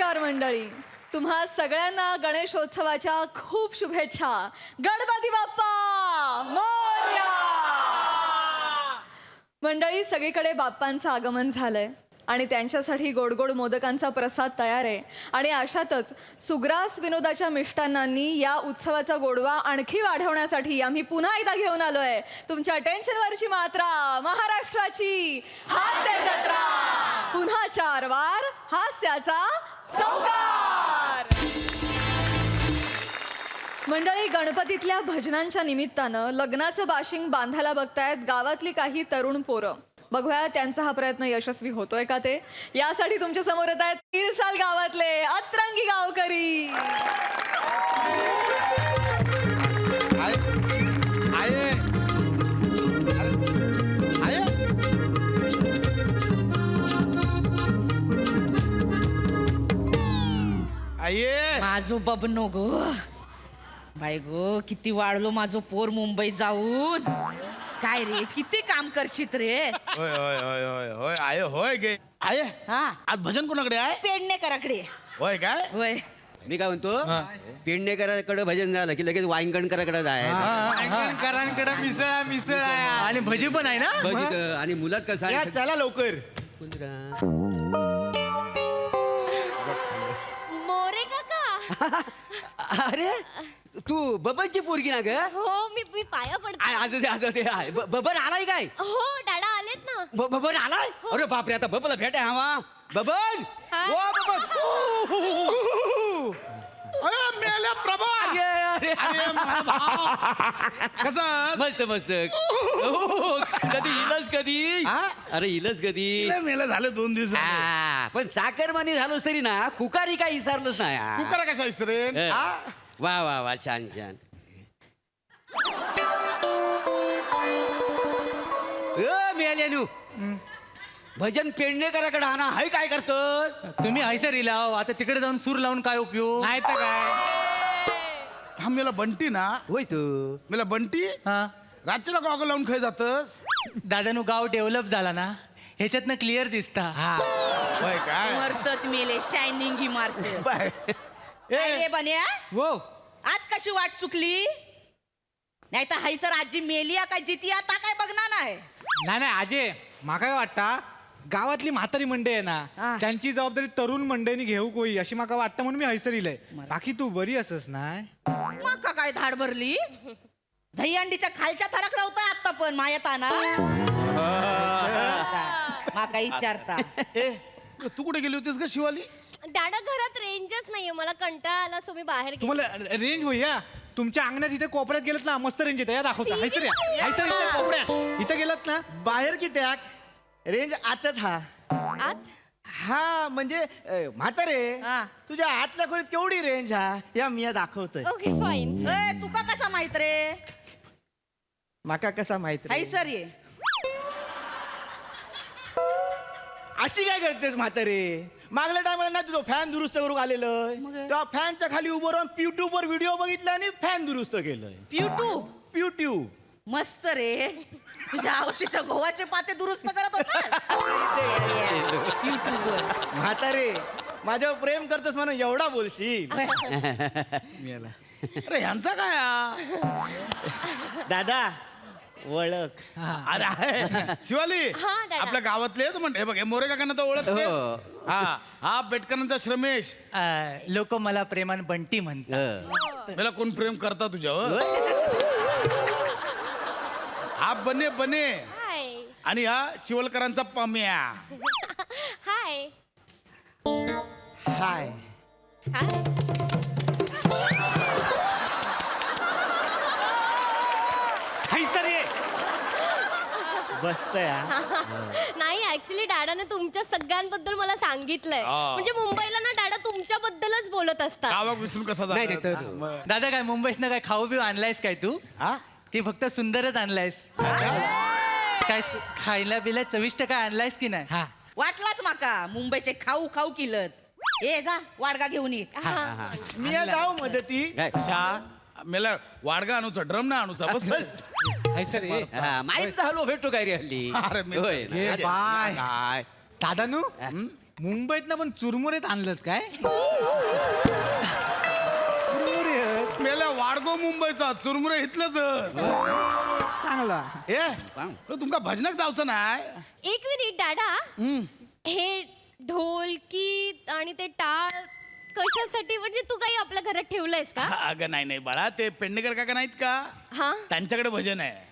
नमस्कार मंडळी, तुम्हा सगळ्यांना गणेशोत्सवाच्या खूप शुभेच्छा. गणपती बाप्पा मोरया. मंडळी, सगळीकडे बाप्पांचं आगमन झालंय आणि त्यांच्यासाठी गोड गोड मोदकांचा प्रसाद तयार आहे. आणि अशातच सुग्रास विनोदाच्या मिष्टांनांनी या उत्सवाचा गोडवा आणखी वाढवण्यासाठी आम्ही पुन्हा एकदा घेऊन आलोय तुमच्या टेन्शनवरची मात्रा, महाराष्ट्राची हास्य जत्रा. पुन्हा 4 वार हास्याचा चौकार. मंडळी, गणपतीतल्या भजनांच्या निमित्तानं लग्नाचं बाशिंग बांधायला बघतायत गावातली काही तरुण पोरं. बघूया त्यांचा हा प्रयत्न यशस्वी होतोय का ते. यासाठी तुमच्या समोर येत आहेत तिरसाल गावातले अतरंगी गावकरी. माझो बबनो गो बाई गो, किती वाढलो माझो पोर मुंबईत जाऊन. काय रे, किती काम करशीत रे. होय होय होय होय होय आये होय गे आये. हा, आज भजन कोणाकडे आहे? पेडणेकराकडे. होय काय? होय. मी काय म्हणतो, पेडणेकरांकडे भजन झालं की लगेच वाईंगणकरांकडे जायचं. करांकडे मिसळ आहे आणि भजी पण आहे ना. भजी आणि मुलात कसं या, चला लवकर. मोरे काका. अरे तू बबनची पोरगी ना ग. हो, मी पाया पडते. आज बबन आलाय काय? हो, डाडा आलेत ना. बबन आलाय. अरे बापरे, आता बबनला भेट आहे हवा. बबन हाय. ओ बबन. अरे मेल्या प्रभा. अरे अरे माझा भाव. कसं? मस्त मस्त. कधी इलस कधी. हा? अरे इलस कधी. मेलं झालं 2 दिवस. पण साखरमानी झालोस तरी ना, कुकारी काय विसरलंच नाही. तू करा कशा विसरेन? वा वा वा, छान छान. मेल्यानू भजन पेडणेकराकडे हा ना, हाय काय करतो? तुम्ही हैसर इलाव, आता तिकडे जाऊन सूर लावून काय उपयोग. नाही तर काय. हा मेला बंटी ना. होय तू. मेला बंटी. हा रात्रीला गॉगल लावून खाय जातस. दादानू, गाव डेव्हलप झाला ना, ह्याच्यातनं क्लिअर दिसता. होय काय? मरतत मेले, शायनिंग ही मारते. ए बन्या, हो, आज कशी वाट चुकली? नाही तर हैसर आजी मेली काय जिती आता काय बघणार नाही. नाही अजय, माका काय वाटता, गावातली म्हातारी मंडळी आहे हा. ना, त्यांची जबाबदारी तरुण मंडळींनी घेऊ कोई अशी माका वाटतं, म्हणून मी हैसर इलय. बाकी तू बरी असस नाही? माका काय धाड भरली. दहीहंडीच्या खालच्या थरक राहतोय आता पण मायता ना. माका विचारता. ए तू कुठे गेली होतीस ग शिवाली? डाडा, घरात रेंजच नाहीये. मला कंटाळा आला, सो मी बाहेर गेले. तुम्हाला रेंज होई या. तुमच्या अंगणात इथे कोपऱ्यात गेलात ना, मस्त रेंज येते. या दाखवता. हैसर या, हैसर इथे कोपऱ्यात इथे गेलात ना. बाहेर किती रेंज आतच हा. आत हा म्हणजे म्हातारे, हा. तुझ्या आतल्या खोलीत केवढी रेंज हा, या मी दाखवतोय. Okay, fine. तुका कसा माहित रे? माका कसा माहित रे? हैसर ये. अशी काय करतेस म्हातारे? मागल्या टायमाला ना तुझं फॅन दुरुस्त करू आलेलं, तेव्हा फॅनच्या खाली उभं राहून युट्यूब वर व्हिडिओ बघितला आणि फॅन दुरुस्त केलंय. YouTube YouTube. मस्त रे. तुझ्या औषधीच्या गव्हाचे पाते दुरुस्त करत होता. म्हातारे, माझ्यावर प्रेम करतोस म्हणून एवढा बोलशील. मेला. अरे ह्यांचा काय हा? दादा ओळख. अरे आहे. शिवाली हा, दादा. आपल्या गावातले आहेत म्हणते. हे बघ, हे मोरे काकांना तर ओळखते. हा हा बेटकरांचा श्रमेश. लोक मला प्रेमान बंटी म्हणतात. मला कोण प्रेम करता तुझ्यावर? हा बने बने. हाय. आणि हा शिवलकरांचा पाम्या. हाय. हाय. हाय. हैसर ये. बसतय हा. नाही, ऍक्च्युली डाडाने तुमच्या सगळ्यांबद्दल मला सांगितलंय. हा. म्हणजे मुंबईला ना डाडा तुमच्याबद्दलच बोलत असतात. गावात विसरून कसा नाही जाणार? नाही तर मग. दादा, काय मुंबईतनं काय खाऊ पिऊ आणलायस काय तू? हा? की फक्त सुंदरच आणलायस? काय खायला बिला चविष्ट काय आणलायस की नाही? हा. वाटलाच माका मुंबईचे खाऊ खाऊ किलत. ए जा वाडगा घेऊन ये. हा. मी या जाऊ मदती. काय? कशा? मेला वाडगा आणूचा, ड्रम ना आणूचा. बस. हैसर ये. माहीत झालो भेटतो काय रे हल्ली. अरे मी- होय ना. ये बाय. काय दादानू, मुंबईत ना पण चुरमुरेत आणलं काय चुरमुरे मेल्या वाडगो मुंबईचा चुरमुरे इथलंच चांगला ए तुमका भजनक जावचं नाही एक मिनिट दादा हे ढोलकी आणि ते टाळ कशासाठी म्हणजे तू काही आपल्या घरात ठेवलंयस का अगं नाही नाही बाळा ते पेडणेकर काका नाहीत का हा त्यांच्याकडे भजन आहे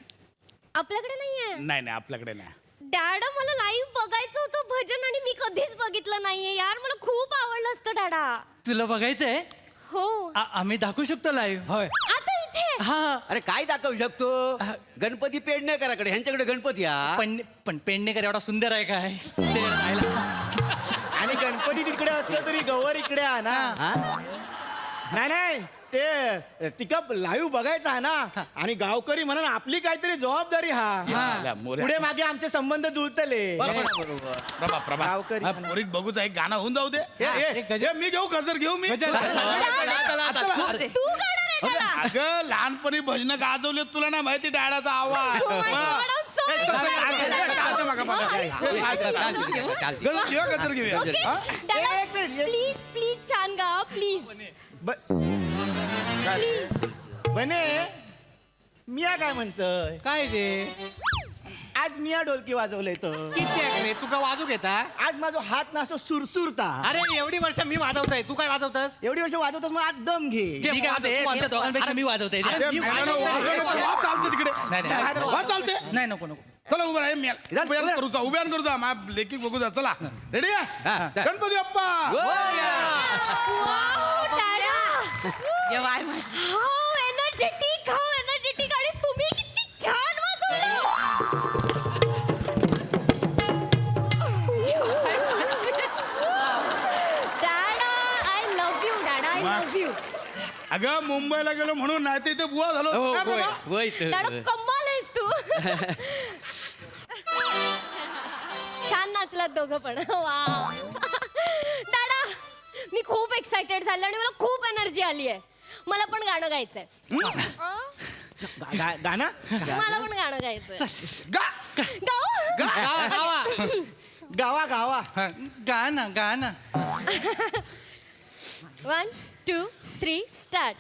आपल्याकडे नाहीये नाही नाही आपल्याकडे नाही डॅडा मला लाईव्ह बघायचं होतं भजन आणि मी कधीच बघितलं नाहीये यार मला खूप आवडलं असतं डॅडा तुला बघायचंय हो आम्ही दाखवू शकतो लाईव्ह होय आता इथे हा अरे काय दाखवू शकतो गणपती पेडणेकराकडे ह्यांच्याकडे गणपती हा पण पेडणेकर एवढा सुंदर आहे काय ते राहायला आणि गणपती तिकडे असलं तरी गवर इकडे आहे ना हा? नाही नाही ते तिका लाईव्ह बघायचा आहे ना आणि गावकरी म्हणून आपली काहीतरी जबाबदारी हा मोरे. पुढे मागे आमचे संबंध जुळतले प्रभा प्रभा गावकरी. हा, पोरीत बघूच एक गाणं होऊन जाऊ दे एक गजर. ए, मी घेऊ गजर घेऊ मी गजर. तू गाणार आहे डॅडा अगं लहानपणी भजन गाजवले तुला नाही माहिती डॅडाचा आवाज Oh my God, I'm so ए, तसं excited. गाजर मागा, मागा. ए, गाजर. गजर घेऊया गजर घेऊया ओके हा? डॅडा एक मिनिट, एक- प्लीज प्लीज छान गा प्लीज प्लीज बने मिया काय म्हणतोय काय रे आज मिया ढोलकी वाजवलंय तर किती आहे रे तू का वाजू घेता आज माझा हात ना असं सुरसुरता अरे एवढी वर्ष मी वाजवतोय तू काय वाजवतस एवढी वर्ष वाजवतोस मग आज दम घे मी काय म्हणते, तुमच्या दोघांपेक्षा मी वाजवते ए, मेल्यानं वाजवलं तर वाज चालते तिकडे नाही. वाज चालते नाही नको नको चला उभं राहा मी उभ्यान करू जा उभ्यान करू जा माझ्या लेखी बघू जा चला रेडी आहे गणपती बाप्पा वाव डॅडा ये बाय हाऊ एनर्जेटिक आणि तुम्ही किती छान वाजवलं डॅडा आय लव्ह यू डॅडा आय लव्ह यू अगं मुंबईला गेलो म्हणून नाही ते इथे बुवा झालो हो, काय होय, बाबा? होय तर. डॅडा कमाल आहेस तू छान नाचलात दोघं पण वा डॅडा मी खूप एक्साइटेड झाले आणि मला खूप एनर्जी आली आहे मला पण गाणं गायचंय गाणं मला पण गाणं गायचंय गा गाऊ गावा गावा हा, गाणं गाणं 1 2 3 स्टार्ट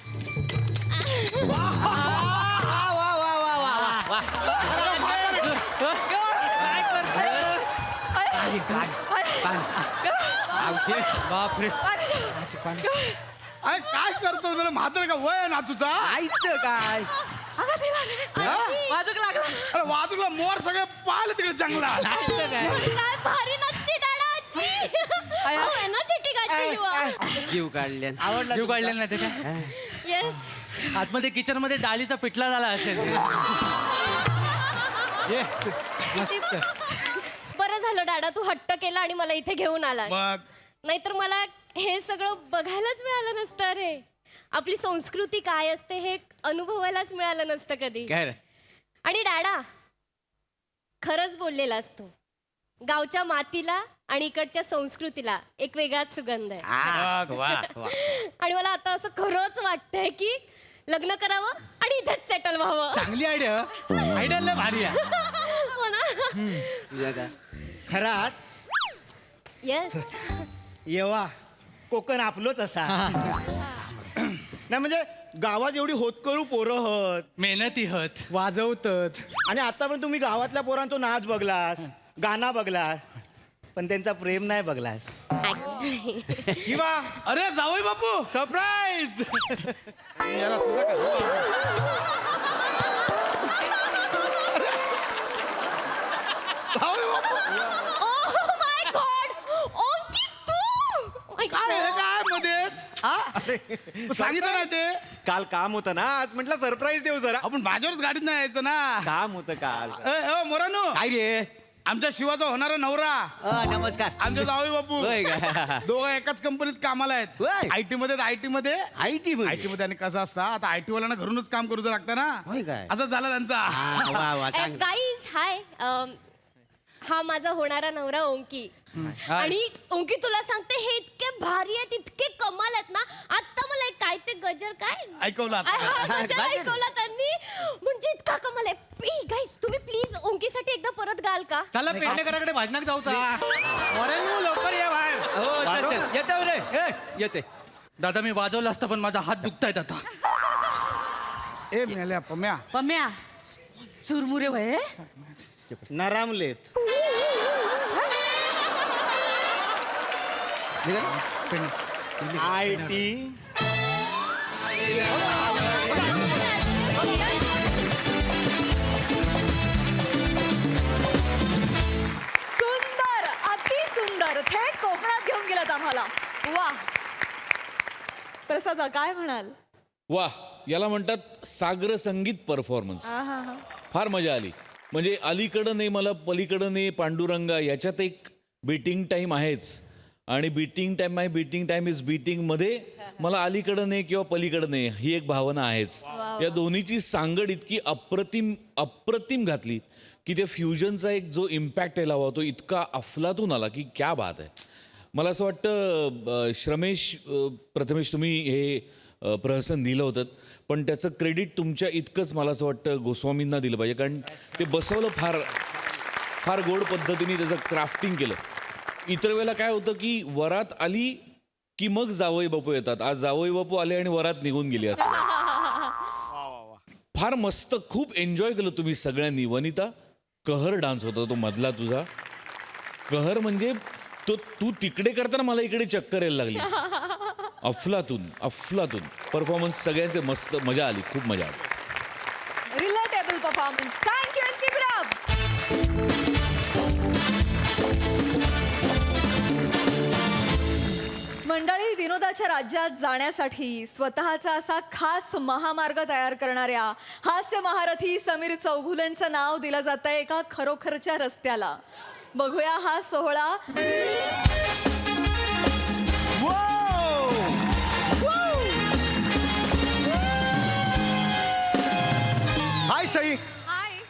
बापरे अरे काय करतो मला म्हातारे का वय आहे ना तुझा आईचं काय वाजूक लागला अरे वाजूला मोर सगळे पाहिले तिकडे जंगलात काय भारी नाचते डॅडा एनर्जेटिक आजी जीव काढल्या आवडला जीव काढलेला नाही ते काय येस आतमध्ये किचन मध्ये डालीचा पिठला झाला असेल बरं झालं डॅडा तू हट्ट केला आणि मला इथे घेऊन आला मग नाहीतर मला हे सगळं बघायलाच मिळालं नसतं रे आपली संस्कृती काय असते हे अनुभवायलाच मिळालं नसतं कधी काय रे? आणि डॅडा खरंच बोललेला असतो गावच्या मातीला आणि इकडच्या संस्कृतीला एक वेगळाच सुगंध आहे मग, वा, वा. आणि मला आता असं खरंच वाटतंय की लग्न करावं आणि इथेच सेटल व्हावं चांगली आयडिया आयडिया लय भारी आहे हो ना तुझं काय? खरात येस येवा कोकण आपलोच असा नाही म्हणजे गावात एवढी होतकरू पोरं होत मेहनती हत वाजवतात आणि आता पण तुम्ही गावातल्या पोरांचा नाच बघलास गाणं बघलास पण त्यांचा प्रेम नाही बघलास किंवा अरे जावई बापू सरप्राईज जावई बापू ओह माय गॉड ओंकी तू Oh my काय हे God. काय मध्येच हा सांगितलं नाही ते काल काम होतं ना आज म्हटलं सरप्राईज देऊ जरा आपण माझ्यावरच गाडीत नाही यायचं ना काम होतं काल मोरानू काय रे आमच्या शिवाचा होणारा नवरा नमस्कार आमच्या जावई बापू होय का? दोघं एकाच कंपनीत कामाला आहेत होय. आयटी मध्ये आयटी मध्ये आयटी आयटी मध्ये आणि कसं असतं आता आयटी वाल्यांना घरूनच काम करूचं लागतं होय ना काय? असं झालं त्यांचा वा वा चांगलं. गाईज हाय हा माझा होणारा नवरा ओंकी आणि ओंकी तुला सांगते हे इतके भारी आहेत इतके कमाल आहेत ना आता मला एक काय ते गजर काय ऐकवलं आता. हा, गजर ऐकवला त्यांनी म्हणजे इतका कमाल आहे गाईज तुम्ही प्लीज ओंकीसाठी एकदा परत परत गाल का चला पेडणेकराकडे भाजनाक जाऊ लवकर ये बाहेर. हो येते रे येते. दादा मी वाजवलं असतं पण माझा हात दुखतायत आता. ए मेल्या पम्या पम्या चुरमुरे वय नरामलेत IT सुंदर, अति सुंदर, थेट कोकणात घेऊन गेलात आम्हाला. वा प्रसाद काय म्हणाल? वा याला म्हणतात सागर संगीत परफॉर्मन्स. फार मजा आली. म्हणजे अलीकडं नाही मला पलीकडं नाही पांडुरंगा याच्यात एक बीटिंग टाइम आहेच आणि बीटिंग टाइम इज बीटिंग मध्ये मला अलीकडं नाही किंवा पलीकडं नाही ही एक भावना आहेच. या दोन्हीची सांगड इतकी अप्रतिम घातली की त्या फ्युजनचा एक जो इम्पॅक्ट यायला हवा तो इतका अफलातून आला की क्या बात आहे. मला असं वाटतं श्रमेश प्रथमेश तुम्ही हे प्रहसन दिलं होतं पण त्याचं क्रेडिट तुमच्या इतकंच मला असं वाटतं गोस्वामींना दिलं पाहिजे कारण ते बसवलं फार गोड पद्धतीने त्याचं क्राफ्टिंग केलं. इतर वेळेला काय होतं की वरात आली की मग जावई बापू येतात. आज जावई बापू आले आणि वरात निघून गेली असं. फार मस्त खूप एन्जॉय केलं तुम्ही सगळ्यांनी. वनिता कहर डान्स होता तो मधला तुझा. कहर म्हणजे तो तू तिकडे करताना मला इकडे चक्कर यायला लागली. अफलातून परफॉर्मन्स सगळ्यांचे मस्त मजा आली खूप मजा आली. Relatable performance. Thank you and keep it up. मंडळी विनोदाच्या राज्यात जाण्यासाठी स्वतःचा असा खास महामार्ग तयार करणाऱ्या हास्य महारथी समीर चौघुलेंचं नाव दिलं जात आहे एका खरोखरच्या रस्त्याला. बघूया हा सोहळा. हाय सई.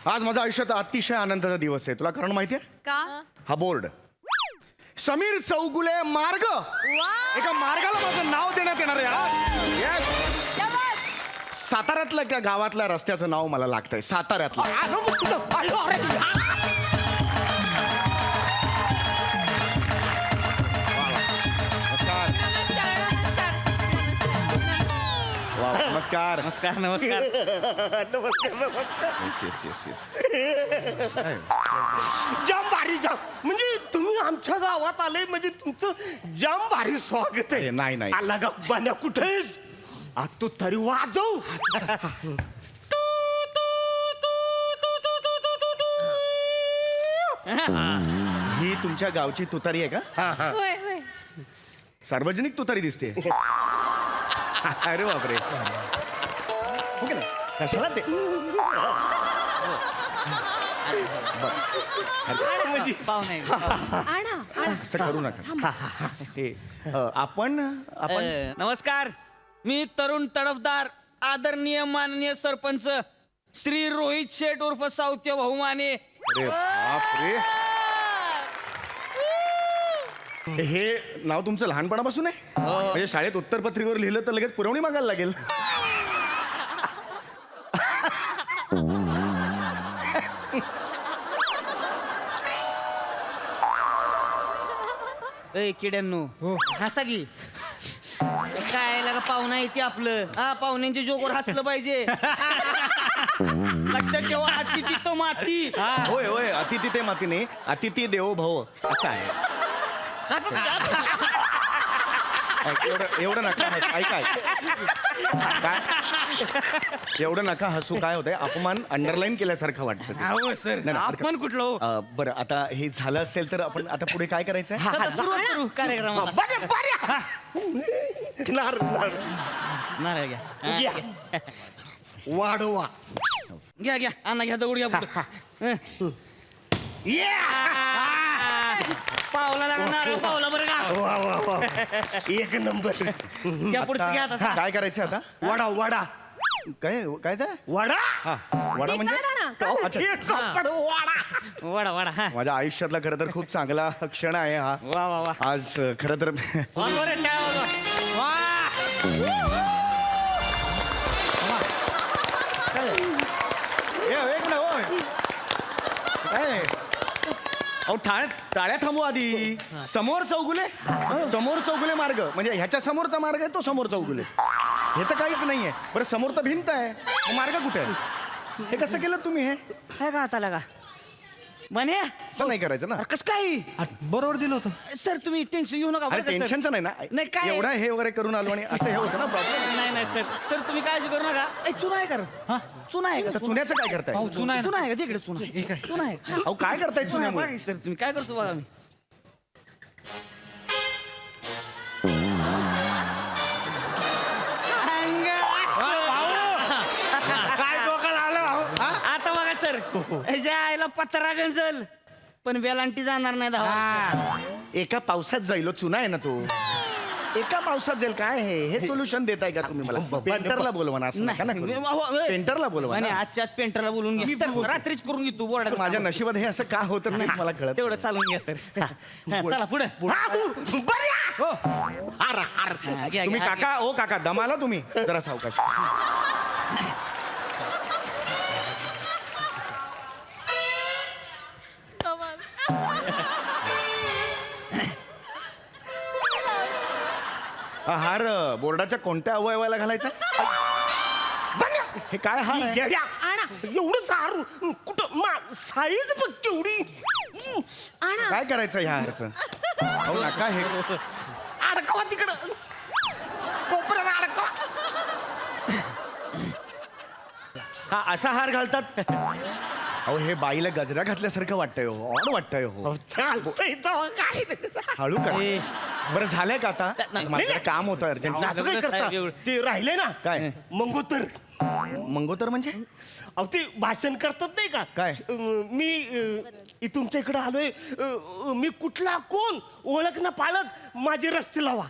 आज माझा आयुष्यात अतिशय आनंदाचा दिवस आहे. तुला कारण माहितीये का? हा बोर्ड समीर चौगुले मार्ग. एका मार्गाला माझं नाव देण्यात येणार आहे. साताऱ्यातल्या एका गावातल्या रस्त्याचं नाव मला लागतंय. साताऱ्यातलं. नमस्कार. नमस्कार जाम भारी जाम म्हणजे तुम्ही आमच्या गावात आले म्हणजे तुमचं जाम भारी स्वागत आहे. नाही आला गप्पान्या कुठेच तू तरी वाजव. ही तुमच्या गावची तुतारी आहे का? होय होय. सार्वजनिक तुतारी दिसते. अरे बापरे. ओके ना कशाला ते असं करू नका. हे आपण नमस्कार मी तरुण तडफदार आदरणीय माननीय सरपंच श्री रोहित शेठ उर्फ सावत्य बहुमाने. अरे बापरे. हे नाव तुमचं लहानपणापासून आहे? म्हणजे शाळेत उत्तरपत्रिकेवर लिहिलं तर लगेच पुरवणी मागायला लागेल. किड्यांनो हसा की काय लागा पाहुणा येते आपलं. पाहुण्यांच्या जोगवर हसलं पाहिजे. लक्षात ठेवा अतिथी तो माती. होय होय अतिथी ते माती नाही अतिथी देवो भव असं आहे. एवढं नका ऐका काय एवढं नका हसू. काय होतंय अपमान अंडरलाईन केल्यासारखं वाटतं. सर आपण कुठलं बरं आता हे झालं असेल तर आपण आता पुढे काय करायचंय? कार्यक्रम वाढवा घ्या घ्या अन्ना घ्या दगड घ्या. पावला लागणार पावला बरं का. एक नंबर. घ्या पुढचं घ्या आता. काय करायचं आता? वडा वडा काय काय ते वडा. वडा म्हणजे वडा वडा हा. माझ्या आयुष्यातला खरं तर खूप चांगला क्षण आहे हा. वा वा वा. आज खरं तर एक मिनिट. काय अहो टाळ्या थांबू आधी. समोर चौगुले, समोर चौगुले मार्ग म्हणजे ह्याच्या समोरचा मार्ग आहे तो समोर चौगुले. हे तर काहीच नाहीये. बरं समोर तर भिंत आहे, मग मार्ग कुठे आहे? हे कसं केलं तुम्ही? हे का आता लागा म्हणे असं नाही करायचं ना. कस काय बरोबर दिलं होतं. सर तुम्ही टेन्शन घेऊ नका अरे बरं का, सर? टेन्शनचं नाही ना. नाही, काय? एवढा हे वगैरे करून आलो आणि असं हे होतं ना प्रॉब्लेम. नाही नाही सर सर तुम्ही काळजी करू नका. चुना आहे का? चुना आहे का? चुन्याचं काय करताय? अहो, चुना आहे ना. चुना आहे का तिकडे? चुना आहे का? अहो काय करताय चुन्यामुळे? बघा सर तुम्ही काय करतो बघा मी. काय डोकं आलं? आता बघा सर ह्याच्या आईला पत्रा गंजल पण वेलांटी जाणार नाही धावा. एका पावसात जाईल हो, चुना आहे ना तो. एका पावसात जाईल. काय हे सोल्युशन देताय का तुम्ही मला? पेंटरला बोलवा ना. असं नका ना करू. पेंटरला बोलवा आणि ना. आजच्याच पेंटरला बोलून घे सर, रात्रीच करून घे तू बोर्डात. माझ्या नशिबात हे असं का होतं नाही मला कळत. तेवढं चालून घ्या सर. चला पुढे तुम्ही काका ओ काका दमाला तुम्ही जरा सावकाश. हा हार बोर्डाच्या कोणत्या अवयवाला घालायचा? हे काय हार आहे? एवढं सारू कुठं साईज बघ केवढी. काय करायचं ह्या हारचं? अहो नका हे. अडकवा तिकडं कोपऱ्यात अडकवा. हा असा हार घालतात? अहो हे बाईला गजरा घातल्यासारखं वाटतंय हो. ऑड वाटतंय हो. चालतंय तेव्हा काय हळू करा. बरं झालंय का आता? माझं काम होतं अर्जंट. असं काय करता? ते राहिले ना काय? मंगोतर. मंगोतर म्हणजे? अहो ते भाषण करतात नाही का? काय? मी तुमच्या इकडे आलोय. मी कुठला कोण ओळख ना पाळत माझे रस्ते लावा.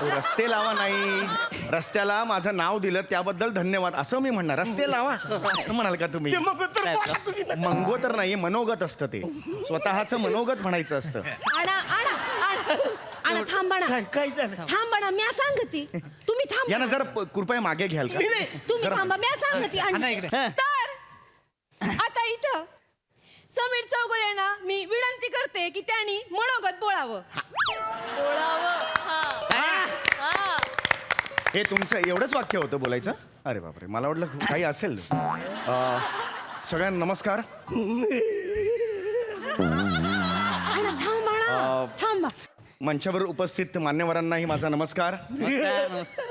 रस्ते लावा नाही, रस्त्याला माझं नाव दिलं त्याबद्दल धन्यवाद असं मी म्हणणार. रस्ते लावा असं म्हणाल का तुम्ही? ते मंगोतर बोला तुम्ही ना. मंगोतर नाही, मनोगत असतं ते. स्वतःचं मनोगत म्हणायचं असतं. थांबा ना. काय झालं? थांबा ना, म्या सांगती. तुम्ही थांबा. यानं जर कृपया मागे घ्याल का? तुम्ही थांबा, म्या सांगती. तर आता इथं समीर चौगुलेंना मी विनंती करते की त्यांनी मनोगत बोलावं. हे तुमचं एवढंच वाक्य होतं बोलायचं? अरे बापरे, मला वाटलं काही असेल. सगळ्यांना नमस्कार. थांबा ना, थांबा. मंचावर उपस्थित मान्यवरांनाही माझा नमस्कार.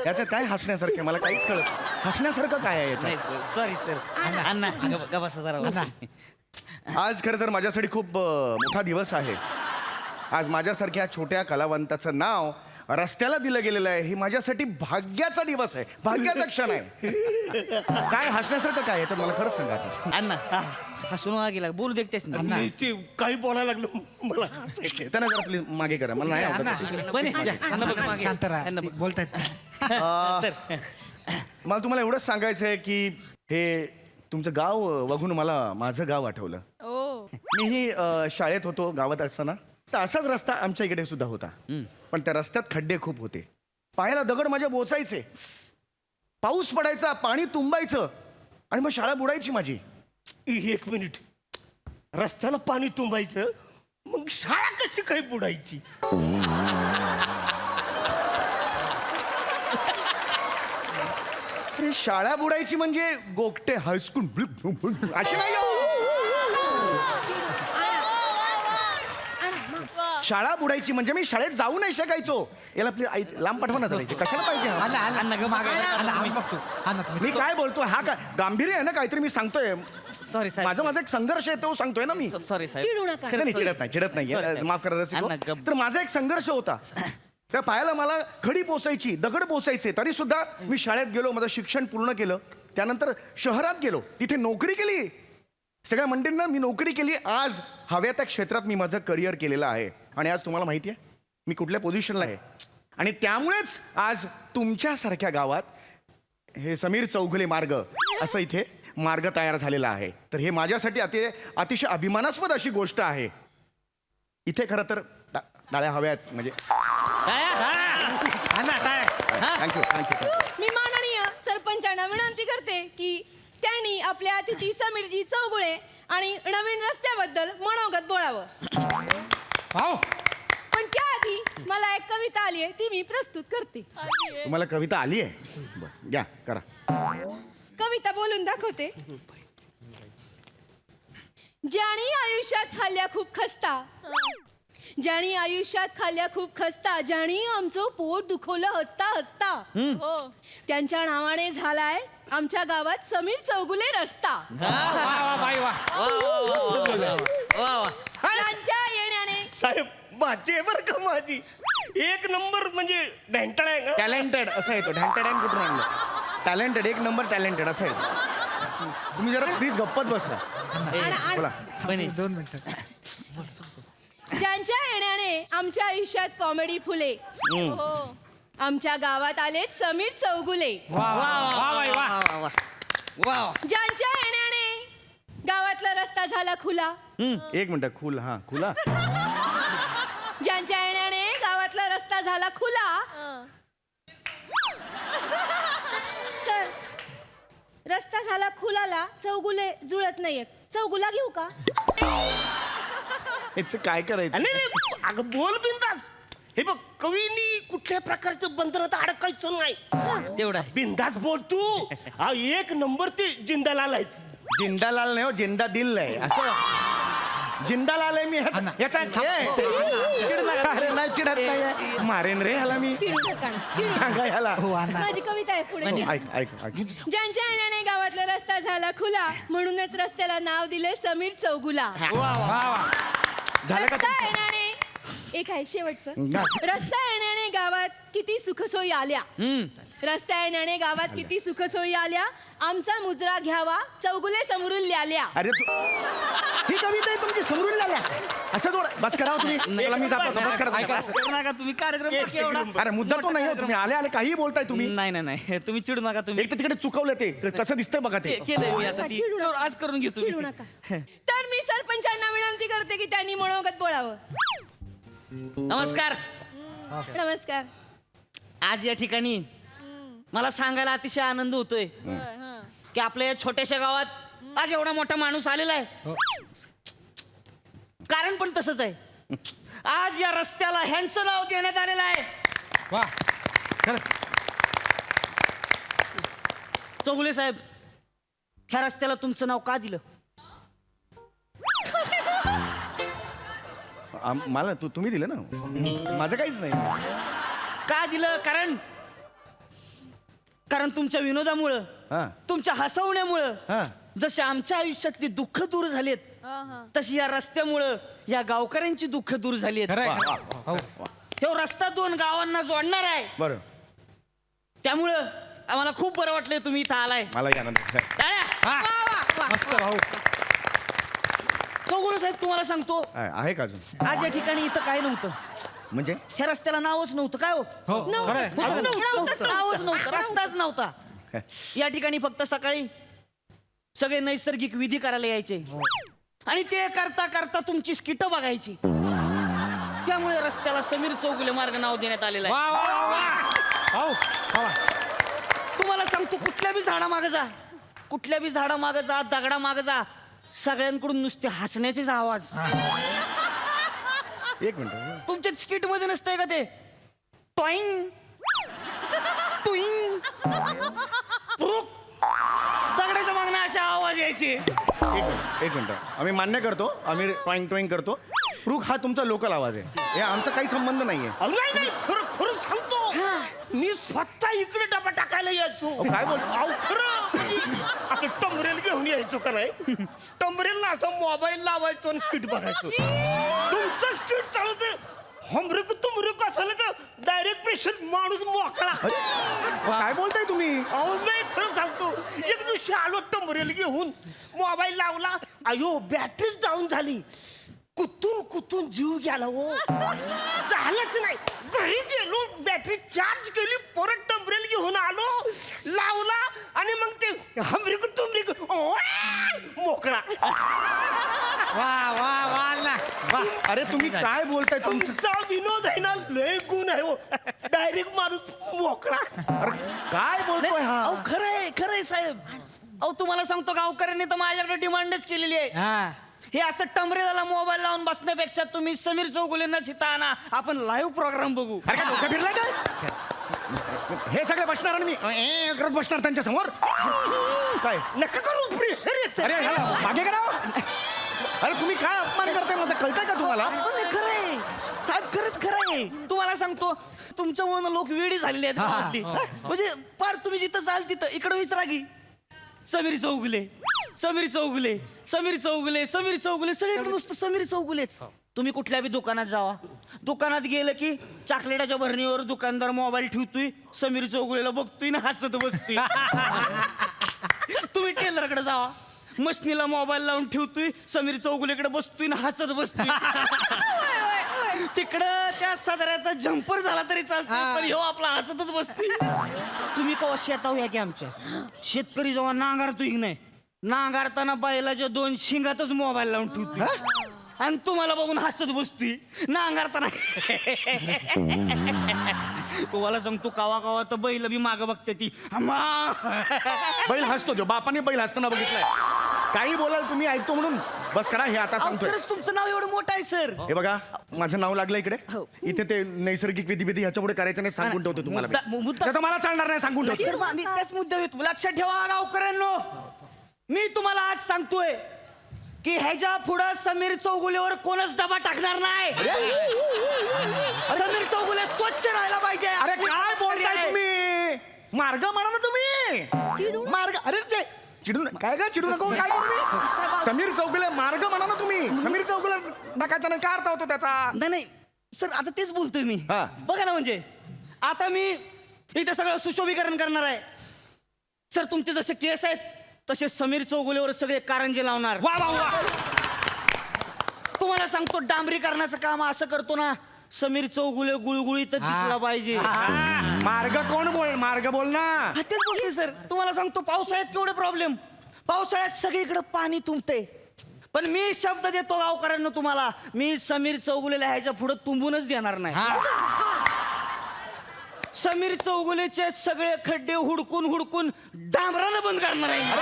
याच्यात काय हसण्यासारखं मला काहीच कळत. हसण्यासारखं काय आहे याच्यात? Sorry sir. अण्णा गबासा जरा. आज खरं तर माझ्यासाठी खूप मोठा दिवस आहे. आज माझ्यासारख्या छोट्या कलावंताचं नाव रस्त्याला दिलं गेलेलं आहे. ही माझ्यासाठी भाग्याचा दिवस आहे, भाग्याचा क्षण आहे. काय हसण्यासारखं काय याच्यात मला खरंच सांगा. अण्णा हसून गेला बोलू देतेस ना. ते काही बोलायला लागलो मला. त्यांना जरा प्लीज मागे करा, मला नाही आवडत. शांत राहा, बोलतायत. मला तुम्हाला एवढंच सांगायचं आहे की हे तुमचं गाव बघून मला माझं गाव आठवलं. मीही शाळेत होतो गावात असताना. तर असाच रस्ता आमच्या इकडे सुद्धा होता, पण त्या रस्त्यात खड्डे खूप होते. पायाला दगड माझ्या बोचायचे. पाऊस पडायचा, पाणी तुंबायचं आणि मग शाळा बुडायची माझी. एक मिनिट. रस्त्याला पाणी तुंबायचं मग शाळा कशी काही बुडायची? अरे शाळा बुडायची म्हणजे गोगटे हायस्कूल अशी नाही हो. शाळा बुडायची म्हणजे मी शाळेत जाऊ नाही शकायचो. याला प्लीज आई लांब पाठवा ना जरा इथे. कशाला पाहिजे मी काय बोलतोय? हा काय गांभीर्य आहे ना? काहीतरी मी सांगतोय. सॉरी साहेब. माझा एक संघर्ष आहे तो सांगतोय ना मी. सॉरी साहेब. चिडू नका. नाही चिडत नाही माफ करा. तर माझा एक संघर्ष होता. त्या पायाला मला खडी पोचायची, दगड पोचायचे, तरी सुद्धा मी शाळेत गेलो, माझं शिक्षण पूर्ण केलं. त्यानंतर शहरात गेलो, तिथे नोकरी केली. सगळ्या मंडळींना मी नोकरी केली. आज हव्या त्या क्षेत्रात मी माझं करिअर केलेलं आहे. आणि आज तुम्हाला माहिती आहे मी कुठल्या पोझिशनला आहे. आणि त्यामुळेच आज तुमच्यासारख्या गावात हे समीर चौगुले मार्ग असं इथे मार्ग तयार झालेला आहे. तर हे माझ्यासाठी अतिशय अभिमानास्पद अशी गोष्ट आहे. इथे खरं तर टाळ्या हव्यात म्हणजे. थँक्यू. मी माननीय सरपंचांना विनंती करते की त्यांनी आपल्या अतिथी समीरजी चौगुळे आणि नवीन रस्त्याबद्दल मनोगत बोलावं. वाव. पण त्याआधी मला एक कविता आली आहे, ती मी प्रस्तुत करते. तुम्हाला कविता आली आहे? बरं, घ्या करा. कविता बोलून दाखवते. ज्याणी आयुष्यात खाल्ल्या खूप खस्ता, ज्याणी आयुष्यात खाल्ल्या खूप खस्ता, ज्याणी आमचं पोट दुखवलं हसता हसता, हो त्यांच्या नावाने झालाय आमच्या गावात समीर चौगुले रस्ता. त्यांच्या येण्याने साहेब माझी बर का माझी एक नंबर म्हणजे ढँटळ आहे ना. टॅलेंटेड असं येतो. ढँटेड कुठून आणलं? टॅलेंटेड, एक नंबर टॅलेंटेड असं येतो. तुम्ही जरा प्लीज गप्पत बसा. बोला. 2 मिनिटं. ज्यांच्या येण्याने आमच्या आयुष्यात कॉमेडी फुले, हो आमच्या गावात आलेत समीर चौगुले. ज्यांच्या येण्याने गावातला रस्ता झाला खुला, एक मिनिट. खुला. ज्यांच्या येण्याने गावातला रस्ता झाला खुला. सर, रस्ता झाला खुलाला चौगुले जुळत नाहीये, चौगुला घेऊ का? याचं काय करायचं? नाही अगं बोल बिंदास. हे बघ कवीनी कुठल्या प्रकारचं बंधनात अडकायचं नाही. तेवढा बिंदास बोल तू. हा एक नंबर ते जिंदालाल आहेत. जिंदालाल नाही हो, जिंदा दिल आहे असं. जिंदालाल आहे मी याचा. अरे नाही चिडत नाही, मारेन रे ह्याला मी. चिडू नका ना, चिडू नका. सांगा ह्याला. माझी कविता आहे पुढे. ऐक. ज्यांच्या येण्याने गावातला रस्ता झाला खुला, म्हणूनच रस्त्याला नाव दिले समीर चौगुला. झालं का? रस्ता येण्याने एक आहे शेवटचं. रस्ता येण्याने गावात किती सुखसोयी आल्या, रस्ता येण्याने गावात किती सुखसोयी आल्या, आमचा मुजरा घ्यावा चौगुले समरून ल्याल्या. अरे ही कविता आहे तुमची समरून आल्या असं थोडं. बस करा हो तुम्ही. मला मी जातो. बस करा. करू नका तुम्ही कार्यक्रम केवढा. अरे मुद्दा तो नाही हो. तुम्ही आले काही बोलताय तुम्ही. नाही तुम्ही चिडू नका. तुम्ही एक तर तिकडे चुकवलं ते कसं दिसतंय बघा ते. केलंय मी आता ती. चिडू नका. आज करून घेतो चिडू नका. तर मी सरपंचांना विनंती करते की त्यांनी मनोगत बोलावं. नमस्कार. नमस्कार. आज या ठिकाणी मला सांगायला अतिशय आनंद होतोय की आपल्या या छोट्याशा गावात आज एवढा मोठा माणूस आलेला आहे. कारण पण तसंच आहे. आज या रस्त्याला ह्यांचं नाव देण्यात आलेलं आहे. वा. चौगुले साहेब, ह्या रस्त्याला तुमचं नाव का दिलं? मला तुम्ही दिलं ना, माझं काहीच नाही. का दिलं? कारण तुमच्या विनोदामुळं, तुमच्या हसवण्यामुळं जसे आमच्या आयुष्यातली दुःख दूर झालीत, तशी या रस्त्यामुळं या गावकऱ्यांची दुःख दूर झालीत. हे रस्ता 2 गावांना जोडणार आहे. बरं. त्यामुळं आम्हाला खूप बरं वाटलंय तुम्ही इथं आलाय. मला आनंद. मस्त भाऊ. चौगुले साहेब, तुम्हाला सांगतो, आहे का अजून? आज या ठिकाणी इथं काय नव्हतं. म्हणजे ह्या रस्त्याला नावच नव्हतं. काय हो? नावच नव्हतं, रस्ताच नव्हता. या ठिकाणी फक्त सकाळी सगळे नैसर्गिक विधी करायला यायचे आणि ते करता करता तुमची स्किट बघायची. त्यामुळे रस्त्याला समीर चौगुले मार्ग नाव देण्यात आलेलं आहे. तुम्हाला सांगतो, कुठल्या बी झाडा मागे जा, दगडा मागे जा, सगळ्यांकडून नुसते हसण्याचेच आवाज. एक मिनिट. तुमच्या स्किट मध्ये नसतंय का ते टॉईंग टुईंग प्रुक दगडाच्या मागणं असे आवाज यायचे. एक मिनिट. आम्ही मान्य करतो, आम्ही टॉईंग करतो. प्रूक हा तुमचा लोकल आवाज आहे, हे आमचा काही संबंध नाहीये. नाही खरं सांगतो, मी स्वतः इकडे डबा टाकायला यायचो. काय बोल? खरं असं टंबरेल घेऊन यायचो का नाही. टंबरेलला असं मोबाईल लावायचो आणि स्किट बघायचो. तुमचं स्किट चालवतं हमरेक तुमरेक असलं का डायरेक्ट प्रेशर माणूस मोकळा. काय बोलताय तुम्ही? अहो नाही खरं सांगतो, एक दिवशी आलो टंबरेल घेऊन, मोबाईल लावला, अयो बॅटरीच डाऊन झाली. कुतून जीव गेला हो. झालंच नाही. घरी गेलो, बॅटरी चार्ज केली, परत टंबरेल घेऊन आलो, लावला आणि मग ते हमरिक तुमरिक मोकळा. वा. अरे तुम्ही काय बोलताय? तुमचा विनोद आहे ना, लय गुण आहे हो. डायरेक्ट माणूस मोकळा. अरे काय बोलतोय हा? खरंय साहेब. अहो तुम्हाला सांगतो गावकऱ्यांनी तर माझ्याकडे डिमांडच केलेली आहे. हा हे असं टमरेला मोबाईल लावून बसण्यापेक्षा तुम्ही समीर चौगुलेंना चिता आणा, आपण लाईव्ह प्रोग्राम बघू. अरे काय डोकं फिरलं काय हे सगळे बसणार आणि मी करत बसणार त्यांच्या समोर काय नका करू प्रेशर येत अरे ह्याला मागे करा अरे तुम्ही काय अपमान करताय माझं कळतंय का तुम्हाला खरंय साहेब, खरंच खरंय. तुम्हाला सांगतो तुमच्यामुळे लोक वेडी झालेली आहेत गावातली. म्हणजे पार तुम्ही जिथं चाल तिथं इकडे विचारा की समीर चौगुले, समीर चौगुले, समीर चौगुले, समीर चौगुले, सगळीकडे नुसतं समीर चौगुलेच. तुम्ही कुठल्या बी दुकानात जावा, दुकानात गेलं की चॉकलेटाच्या भरणीवर दुकानदार मोबाईल ठेवतोय, समीर चौगुलेला बघतोय ना हसत बसतोय. तुम्ही टेलरकडे जावा, मशनीला मोबाईल लावून ठेवतोय, समीर चौगुलेकडे बसतोय ना हसत बसतोय. तिकडं त्या सदऱ्याचा जम्पर झाला तरी चालतोय, पण ह्यो आपला हसतच बसतोय. तुम्ही कवा शेताव या की आमच्या शेतकरी जेव्हा नांगारतोय की नाही, नांगारताना बैलाच्या 2 शिंगातच मोबाईल लावून ठेवतोय आणि तुम्हाला बघून हसत बसतोय नांगारताना. तुम्हाला सांगतो कावा कावा तर बैल बी मागं बघते ती. बैल हसतो जो बापाने बैल हसताना बघितलाय. काही बोलाल तुम्ही ऐकतो म्हणून बस करा हे आता सांगतोय. खरंच तुमचं नाव एवढं मोठं आहे सर. हे बघा माझं नाव लागलं इकडे हो. इथे ते नैसर्गिक विधी ह्याच्या पुढे करायचं नाही सांगून ठेवतो तुम्हाला मुद्दा- त्याचं मला चालणार नाही सांगून सर, ठेवतो मी त्याच मुद्द्यावर येतो. लक्षात ठेवा गावकऱ्यांनो, मी तुम्हाला आज सांगतोय की ह्याच्या पुढं समीर चौगुलेवर कोणच डबा टाकणार नाही. समीर चौगुले स्वच्छ राहायला पाहिजे. अरे काय बोलताय तुम्ही मार्ग म्हणा ना तुम्ही मार्ग अरे ते चिडून काय का चिडू नको काय तुम्ही समीर चौगुले मार्ग म्हणा ना तुम्ही समीर चौगुले टाकायचा नाही काय अर्थ होतो त्याचा नाही नाही सर, आता तेच बोलतोय मी. हा. बघा ना, म्हणजे आता मी इथे सगळं सुशोभीकरण करणार आहे. सर तुमचे जसे केस आहेत तसे समीर चौगुलेवर सगळे कारंजे लावणार. वा वा वा तुम्हाला सांगतो डांबरीकरणाचं काम असं करतो ना, समीर चौगुले गुळगुळीत दिसला पाहिजे. मार्ग कोण बोल मार्ग बोल ना हा, तेच बोलते सर. तुम्हाला सांगतो पावसाळ्यात केवढे प्रॉब्लेम, पावसाळ्यात सगळीकडे पाणी तुंबते, पण मी शब्द देतो गावकऱ्यांना तुम्हाला, मी समीर चौगुलेला ह्याच्या पुढे तुंबूनच देणार नाही. समीर चौगुलेचे सगळे खड्डे हुडकून हुडकून डांबरानं बंद करणार आहे. माझा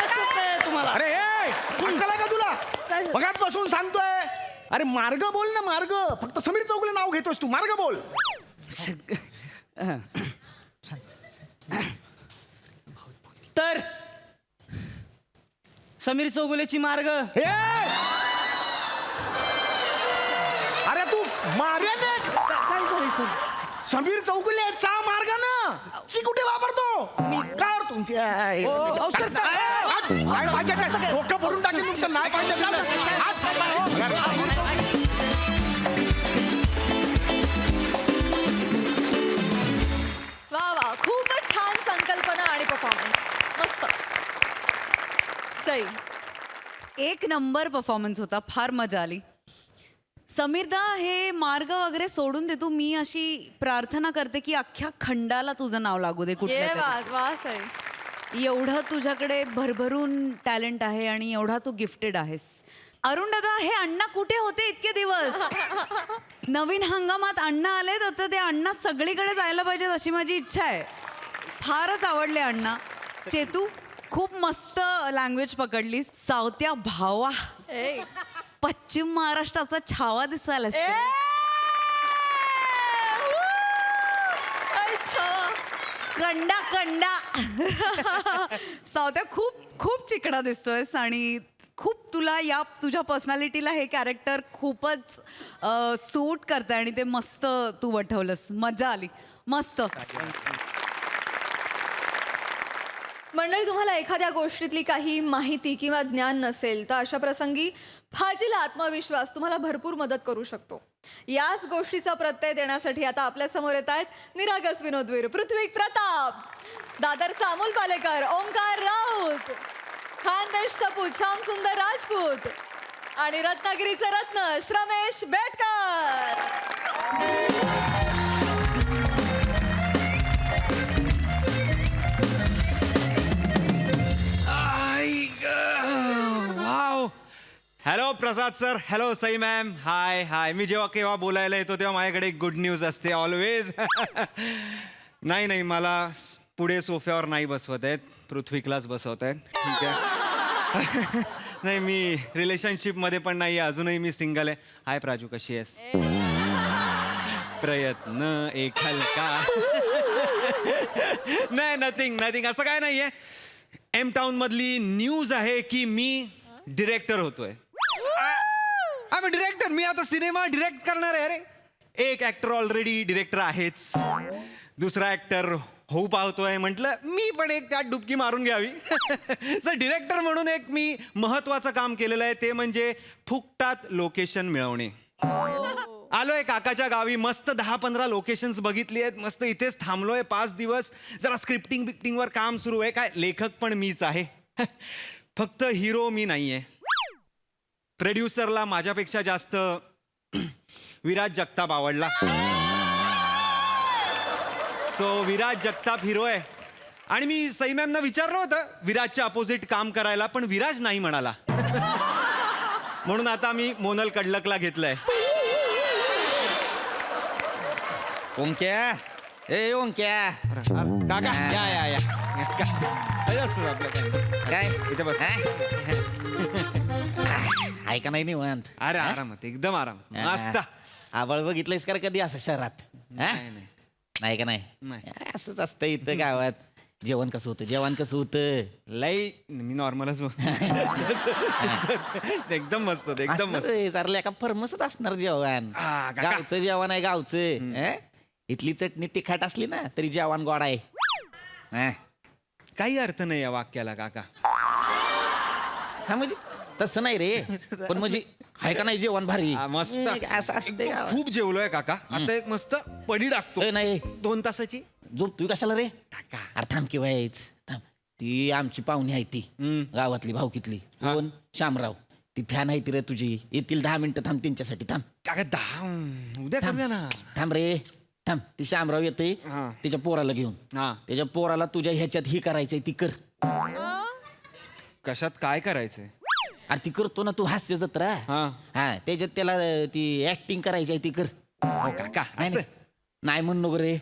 शब्द आहे तुम्हाला. अरे अक्कल आहे का तुला बघात बसून सांगतोय अरे मार्ग बोल ना मार्ग फक्त समीर चौगुले नाव घेतोस तू मार्ग बोल तर समीर चौगुलेची मार्ग हे अरे तू मार्ग काय झालं सर? समीर चौगुलेचा मार्ग ना ची कुठे वापरतो काय डोकं भरून टाकेल नुसतं नाही पाहिजे वा वा खूपच छान संकल्पना आणि परफॉर्मन्स मस्त. सई एक नंबर परफॉर्मन्स होता, फार मजा आली. समीरदा हे मार्ग वगैरे सोडून दे तू. मी अशी प्रार्थना करते की अख्ख्या खंडाला तुझं नाव लागू दे ये कुठल्या वा वा सई. तरी. एवढं तुझ्याकडे भरभरून टॅलेंट आहे आणि एवढा तू गिफ्टेड आहेस. अरुण दादा हे अण्णा कुठे होते इतके दिवस? नवीन हंगामात अण्णा आले तर ते अण्णा सगळीकडे जायला पाहिजेत अशी माझी इच्छा आहे. फारच आवडले अण्णा. चेतू खूप मस्त लँग्वेज पकडलीस. सावत्या भावा ए पश्चिम महाराष्ट्राचा छावा दिसायला. कंडा कंडा सावत्या खूप खूप चिकणा दिसतोयस आणि खूप तुला या तुझ्या पर्सनॅलिटीला हे कॅरेक्टर खूपच सूट करतं आणि ते मस्त तू वठवलंस. मजा आली मस्त. मंडळी तुम्हाला एखाद्या गोष्टीतली काही माहिती किंवा ज्ञान नसेल तर अशा प्रसंगी फाजील आत्मविश्वास तुम्हाला भरपूर मदत करू शकतो. याच गोष्टीचा प्रत्यय देण्यासाठी आता आपल्या समोर येत आहेत निरागस विनोदवीर पृथ्वी प्रताप, दादरचा अमोल पालेकर, ओंकार राऊत, खानदेश सपूत श्याम सुंदर राजपूत आणि रत्नागिरीचे रत्न श्रमेश बेटकर. हॅलो प्रसाद सर, हॅलो सई मॅम, हाय हाय. मी जेव्हा केव्हा बोलायला येतो तेव्हा माझ्याकडे गुड न्यूज असते ऑलवेज. नाही मला पुढे सोफ्यावर नाही बसवत आहेत, पृथ्वीकलाच बसवत आहेत. ठीक आहे. नाही, मी रिलेशनशिपमध्ये पण नाही आहे, अजूनही मी सिंगल आहे. हाय प्राजू, कशी आहेस? प्रयत्न एक हलका. नाही, नथिंग असं काय नाहीये. एम टाउन मधली न्यूज आहे की मी डिरेक्टर होतोय. डिरेक्टर, मी आता सिनेमा डिरेक्ट करणार आहे. अरे, एक ऍक्टर ऑलरेडी डिरेक्टर आहेच, दुसरा ऍक्टर होऊ पाहतोय. म्हटलं मी पण एक त्यात डुबकी मारून घ्यावी. सर, डिरेक्टर म्हणून एक मी महत्वाचं काम केलेलं आहे, ते म्हणजे फुकटात लोकेशन मिळवणे. आलोय काकाच्या गावी, मस्त 10-15 लोकेशन्स बघितली आहेत, मस्त इथेच थांबलोय 5 दिवस. जरा स्क्रिप्टिंग बिक्टिंगवर काम सुरू आहे. काय, लेखक पण मीच आहे. फक्त हिरो मी नाहीये. प्रोड्युसरला माझ्यापेक्षा जास्त विराज जगताप आवडला. सो विराज जगताप हिरो आहे. आणि मी सई मॅमना विचारलं होतं विराजच्या अपोजिट काम करायला, पण विराज नाही म्हणाला. म्हणून आता मी मोनल कडलकला घेतलंय. ओंक्या, ए ओंक्या, काका या काय इथे बस. ऐका नाही निवांत. अरे आरामात, एकदम आरामात, मस्त. आबळ बघितलंयस का कधी असं शहरात? नाही का नाही? असंच असतं इथं गावात. जेवण कसं होतं? लई मी नॉर्मलच. एकदम मस्त होतं, एकदम मस्त. चाललंय का फर्मसच असणार जेवण. गावचं जेवण आहे, गावचं. इथली चटणी तिखट असली ना तरी जेवण गोड आहे. काही अर्थ नाही या वाक्याला काका. हा म्हणजे तसं नाही रे, पण म्हणजे आहे का नाही जेवण भारी? मस्त, असं असते. खूप जेवलोय काका. आता एक मस्त पडी टाकतो. नाही 2 तासाची. झोप तू कशाला रे? अरे थांब किंवा यायच थांब. ती आमची पाहुणी आहे, ती गावातली भाऊकीतली. कोण? शामराव. ती फॅन आहे ती रे तुझी. येतील 10 मिनिटं, थांब त्यांच्यासाठी. थांब काका, 10 उद्या करूया ना. थांब रे, थांब. ती शामराव येते त्याच्या पोराला घेऊन. त्याच्या पोराला तुझ्या ह्याच्यात ही करायचंय ती कर. कशात काय करायचंय? अरे ती करतो ना तू, हास्य जत्रा. हा त्याच्यात त्याला ती ऍक्टिंग करायची आहे, ती कर. हो काका, नाही म्हणू नको रे.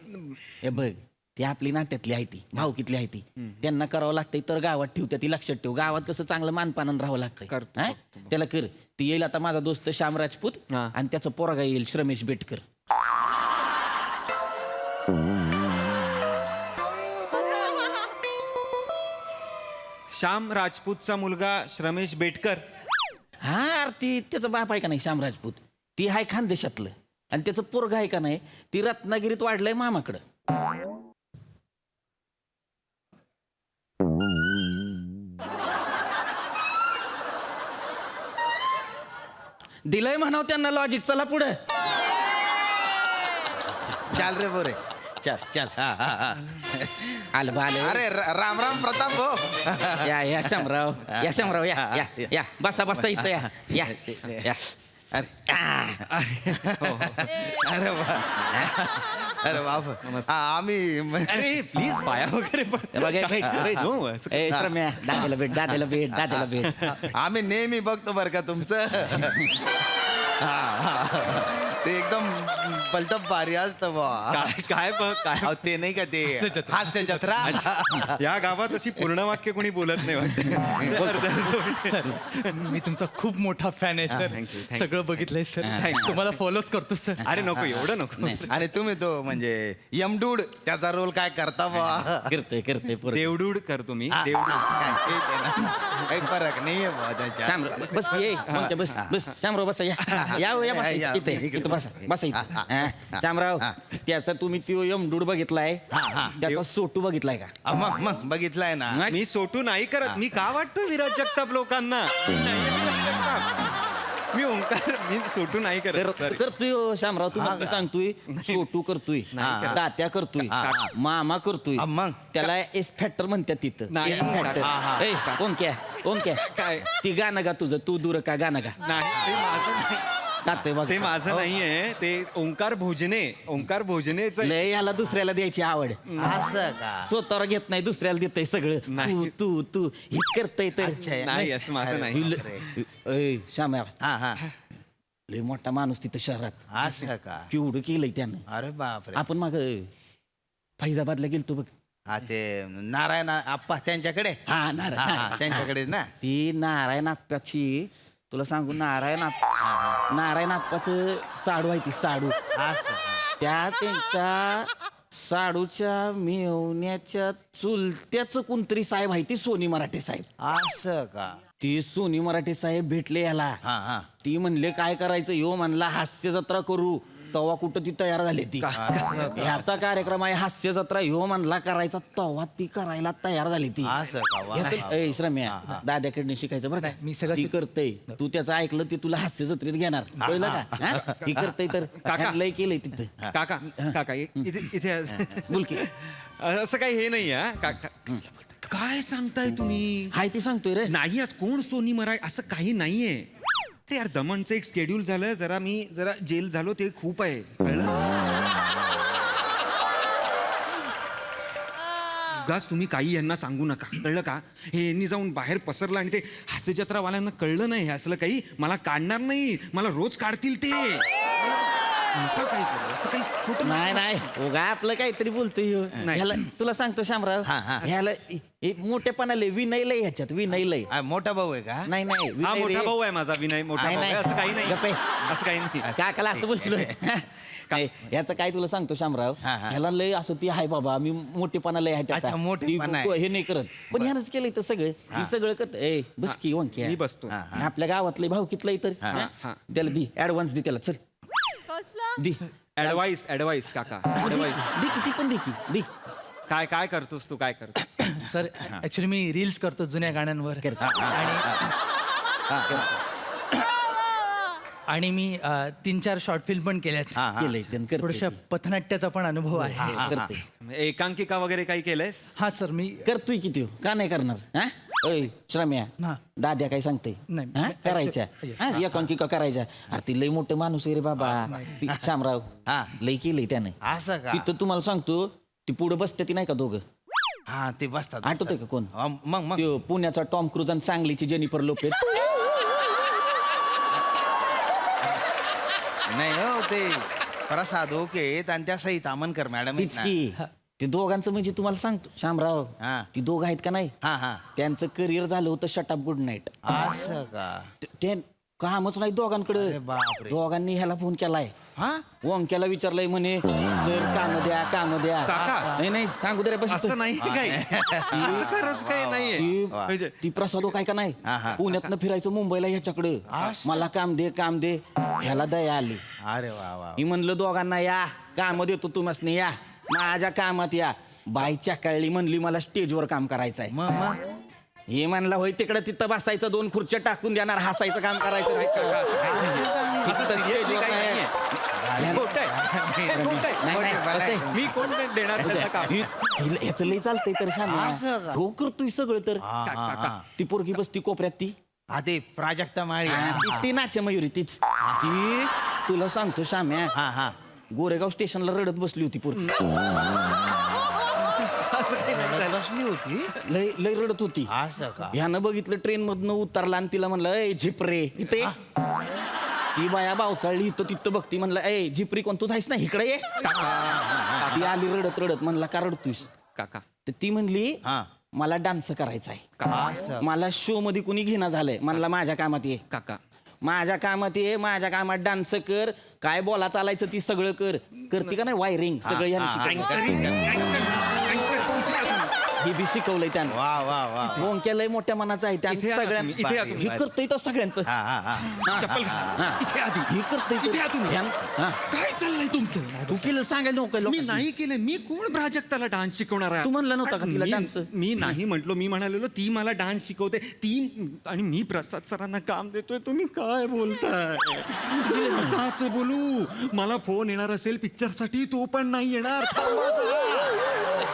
हे बघ, ती आपली नात्यातली आहे, ती भाऊकीतली आहे, ती त्यांना करावं लागतंय तर गावात ठेवत्या. ती लक्षात ठेव. गावात कसं चांगलं मानपानानं राहावं लागतंय. त्याला कर. ती येईल आता माझा दोस्त श्याम राजपूत, आणि त्याचा पोरगा येईल श्रमेश बेटकर. श्याम राजपूतचा मुलगा श्रमेश बेटकर. हा आरती त्याचा बाप आहे का नाही श्याम राजपूत, ती हाय खानदेशातलं. आणि त्याचं पोरग आहे का नाही, ती रत्नागिरीत वाढलंय मामाकडं. दिलंय म्हणाव त्यांना लॉजिक. चला पुढे. चाल रे बोरे, चल. आलं बा आलं. अरे राम राम प्रताप हो. या शामराव या बसा इथं या. अरे बाप, आम्ही अरे प्लीज पाया वगैरे दाद्याला भेट. आम्ही नेहमी बघतो बरं का तुमचं. ते एकदम बलतब भारी असतं बा. काय ते नाही का ते हास्य जत्रा. या गावात अशी पूर्ण वाक्य कोणी बोलत नाही वाटत. सर, मी तुमचा खूप मोठा फॅन आहे सर. सगळं बघितलंय सर. तुम्हाला फॉलोच करतो सर. अरे नको, एवढं नको. आणि तुम्ही तो म्हणजे यमडूड त्याचा रोल काय करता बा? करते देवडूड करतो मी. काही फरक नाहीये बा त्याच्या. बस शामराव बसा. या इथे बसा इथे. शामराव, त्याचा तुम्ही तो यमडूड बघितलाय, त्याचा सोटू बघितलाय का? मग बघितलाय ना. मी सोटू नाही करत. मी का वाटतो विराज जगताप लोकांना? मी ओंकार, मी सोटू नाही करत. करतोय शामराव, तुम्हाला सांगतोय. सोटू करतोय, तात्या करतोय, मामा करतोय. मग त्याला एस फॅक्टर म्हणतात तिथं. ओंक्या काय ती गाणं गा तुझं, तू दूर का गाणं गा. नाही, ते माझं नाहीये. ते ओंकार भोजनेच. लय याला दुसऱ्याला द्यायची आवड. असं का? स्वतःवर घेत नाही, दुसऱ्याला देतय सगळं. तू हेच करतय तर. नाही, असं माझं नाही. श्याम्या, लय मोठा माणूस तिथं शहरात. असं का? केवढं केलंय त्यानं. अरे बापरे. आपण माग फैजाबादला गेलतो बघ. हा ते नारायण आप्पा त्यांच्याकडे हा नारायण त्यांच्याकडे ना ती नारायण आप्पाची तुला सांगू नारायण आप्पाचं साडू आहे ती साडू त्या त्यांच्या साडूच्या मेवण्याच्या चुलत्याचं कोणतरी साहेब आहे ती सोनी मराठे साहेब असं का ती सोनी मराठे साहेब भेटले याला ती म्हणले काय करायचं यो म्हणला हास्य जत्रा करू तवा कुठं ती तयार झाली ती ह्याचा कार्यक्रम आहे हास्य जत्रा ह्यो म्हणला करायचा तवा ती करायला तयार झाली ती श्रम्या दाद्याकडनं शिकायचं बरं मी काय सगळं ती करतय तू त्याचं ऐकलं ते तुला हास्य जत्रेत घेणार कळलं का हा? ती करतय तर काका. लय केलंय तिथं काका इथे बोल की असं काही हे नाही हा काका काय सांगताय तुम्ही हाय ती सांगतोय रे नाही आज कोण सोनी मराय असं काही नाहीये ते यार दमनचं एक स्केड्यूल झालं जरा जेल झालो ते खूप आहे कळलं उगाच तुम्ही काही यांना सांगू नका कळलं का हे यांनी जाऊन बाहेर पसरलं आणि ते हास्य जत्रावाल्यांना कळलं नाही हे असलं काही मला काढणार नाही मला रोज काढतील ते नका काही करू, असं काही खोटं नाही उगा आपलं काहीतरी बोलतोय ह्यो. नाही. ह्याला तुला सांगतो शामराव ह्याला मोठेपणा लय विनय लय ह्याच्यात विनय लय मोठा भाऊ आहे का नाही हा विनय मोठा रे. भाऊ आहे माझा विनय मोठा नाही, भाऊ आहे. नाही. असं काही नाही गप्प आहे. असं काही नाही काकाला असं बोलशील काय याचं काय तुला सांगतो शामराव ह्याला लय असं ती आहे बाबा मी मोठेपणा लय आहे त्याचा. अच्छा, मोठेपणा ती आहे. हे नाही करत पण ह्यानंच केलंय तर सगळं ही सगळं करत ए बस की वंक्या मी बसतो. आपल्या गावातले भाऊ कितलं तर त्याला दी ऍडव्हान्स दे त्याला चल कसला दी ऍडवाइस काका ऍडवाइस दे किती पण दे की दे काय करतोस तू काय करतोस सर ऍक्च्युली मी रील्स करतो जुन्या गाण्यांवर आणि मी 3-4 शॉर्ट फिल्म पण केल्यात केलंय त्यानं करतोय थोड्याशा पथनाट्याचा पण अनुभव आहे करते एकांकिका वगैरे काही केलंयस हा सर मी करतोय किती का नाही करणार हा ओय श्रम्या हा. दाद्या काय सांगते नाही. हा? करायच्या हा, एकांकिका करायच्या अरे ती लय मोठं माणूस आहे रे बाबा ती शामराव लय केलंय त्याने असं का तिथं तुम्हाला सांगतो ती पुढे बसते ती नाही का दोघं हा ते बसतात आठवतंय का कोण मग त्यो पुण्याचा टॉम क्रूज आणि सांगलीची जेनिफर लोपेज नाही हो ते प्रसाद ओके आणि त्या सहित आमनकर मॅडम तीच की ते दोघांचं म्हणजे तुम्हाला सांगतो शामराव ती दोघं आहेत का नाही त्यांचं करिअर झालं होतं शटअप गुड नाईट असं का ते कामच नाही दोघांकडे बापरे. दोघांनी ह्याला फोन केलाय वंक्याला विचारलंय म्हणे सर काम द्या काका. नाही सांगू दे रे बस असं नाही काय असं खरंच काही नाहीये ती प्रसाद काय का नाही पुण्यातनं फिरायचं मुंबईला ह्याच्याकडे मला काम दे ह्याला दया आली अरे वा वा मी म्हणलं दोघांना या काम देतो तुम्हाला या माझ्या कामात या बाईच्या कळली म्हणली मला स्टेजवर काम करायचं आहे मग हे म्हणला होय तिकडे तिथं बसायचं 2 खुर्च्या टाकून देणार हसायचं काम करायचं नाही काका, असं काही नाही. असं इथं seriously stage वर काही नाही. नाहीये. खोटं आहे. हे खोटं आहे. नाही, कसं आहे? मी कोण देणार त्याचं काम ह्याचं लय चालतंय तर असं का? हो करतोय सगळं तर ती पोरगी बसती कोपऱ्यात ती ते प्राजक्ता माळी ती नाचे मयुरी तीच ती तुला सांगतो शाम्या गोरेगाव स्टेशनला रडत बसली होती पोरगी बसली होती लय रडत होती असं का ह्यानं बघितलं ट्रेन मधनं उतरला आणि तिला म्हणलं ए झिपरे इथे ये." ती बाया बावचाळली इथं तिथं बघती म्हणलं ए झिपरी कोण तू जायस ना इकडे ये ती आली रडत म्हणला का रडतोस काका तर ती म्हणली मला डान्स करायचा आहे मला शो मध्ये कुणी घेणं झालंय म्हणला माझ्या कामात ये काका माझ्या कामात डान्स कर काय बोला चालायचं ती सगळं करते का नाही वायरिंग सगळं हे बी शिकवलंय त्यानं वा वा वा बोंक्या लय मोठ्या मनाचं आहे त्या इथे या सगळ्यांना तुम्ही, इथे या तुम्ही. हे करतोय तर सगळ्यांचं चप्पल घाल. इथे आधी हे करतोय इथे या तुम्ही. काय चाललंय तुमचं तू केलं सांगायला नको मी लोकांनी. नाही केलं मी कोण प्राजक्ताला डान्स शिकवणार आहे तू म्हणला नव्हता का तिला मी- डान्स? मी नाही म्हटलो मी म्हणालेलो ती मला डान्स शिकवते ती आणि मी प्रसाद सरांना काम देतोय तुम्ही काय बोलताय नका असं बोलू मला फोन येणार असेल पिक्चर साठी तो पण नाही येणार